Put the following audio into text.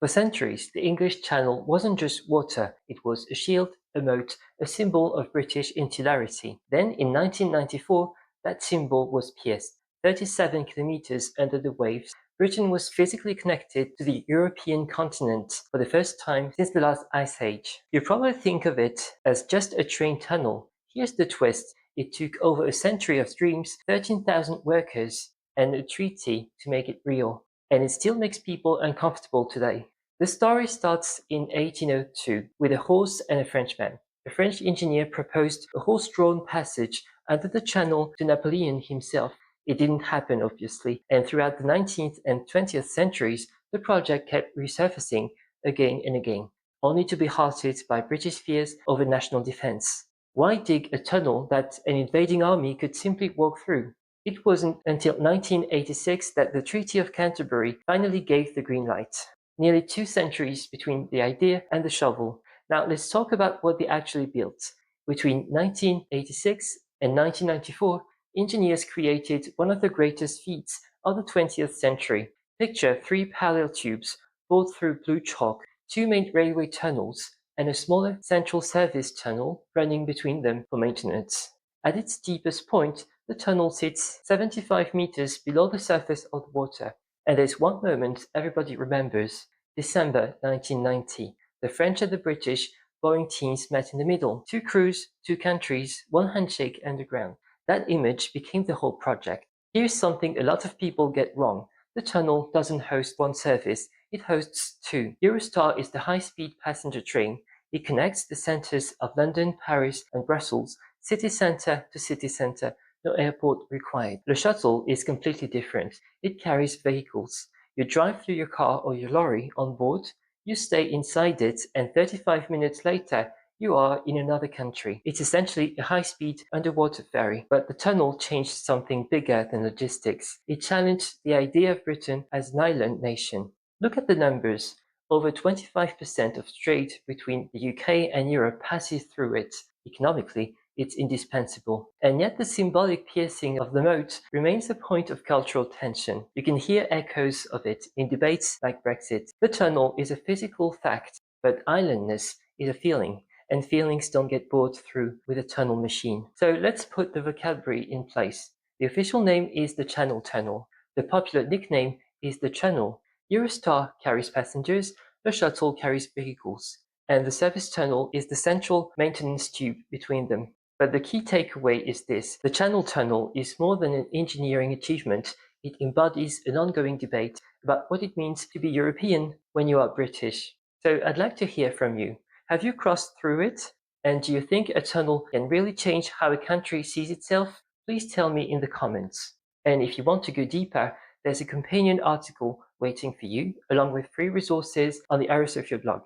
For centuries, the English Channel wasn't just water, it was a shield, a moat, a symbol of British insularity. Then, in 1994, that symbol was pierced. 37 kilometers under the waves, Britain was physically connected to the European continent for the first time since the last ice age. You probably think of it as just a train tunnel. Here's the twist. It took over a century of dreams, 13,000 workers, and a treaty to make it real. And it still makes people uncomfortable today. The story starts in 1802 with a horse and a Frenchman. A French engineer proposed a horse-drawn passage under the channel to Napoleon himself. It didn't happen, obviously, and throughout the 19th and 20th centuries, the project kept resurfacing again and again, only to be halted by British fears over national defense. Why dig a tunnel that an invading army could simply walk through? It wasn't until 1986 that the Treaty of Canterbury finally gave the green light. Nearly 2 centuries between the idea and the shovel. Now let's talk about what they actually built. Between 1986 and 1994, engineers created one of the greatest feats of the 20th century. Picture 3 parallel tubes bored through blue chalk, 2 main railway tunnels, and a smaller central service tunnel running between them for maintenance. At its deepest point, the tunnel sits 75 meters below the surface of the water. And there's one moment everybody remembers. December 1990. The French and the British boring teams met in the middle. 2 crews, 2 countries, 1 handshake underground. That image became the whole project. Here's something a lot of people get wrong. The tunnel doesn't host 1 service, it hosts 2. Eurostar is the high-speed passenger train. It connects the centers of London, Paris, and Brussels, city center to city center. No airport required. Le Shuttle is completely different. It carries vehicles. You drive through your car or your lorry on board, you stay inside it, and 35 minutes later, you are in another country. It's essentially a high-speed underwater ferry, but the tunnel changed something bigger than logistics. It challenged the idea of Britain as an island nation. Look at the numbers. Over 25% of trade between the UK and Europe passes through it. Economically, it's indispensable. And yet the symbolic piercing of the moat remains a point of cultural tension. You can hear echoes of it in debates like Brexit. The tunnel is a physical fact, but islandness is a feeling, and feelings don't get bored through with a tunnel machine. So let's put the vocabulary in place. The official name is the Channel Tunnel. The popular nickname is the Channel. Eurostar carries passengers, the shuttle carries vehicles, and the service tunnel is the central maintenance tube between them. But the key takeaway is this. The Channel Tunnel is more than an engineering achievement. It embodies an ongoing debate about what it means to be European when you are British. So I'd like to hear from you. Have you crossed through it? And do you think a tunnel can really change how a country sees itself? Please tell me in the comments. And if you want to go deeper, there's a companion article waiting for you, along with free resources on the Erosophia blog.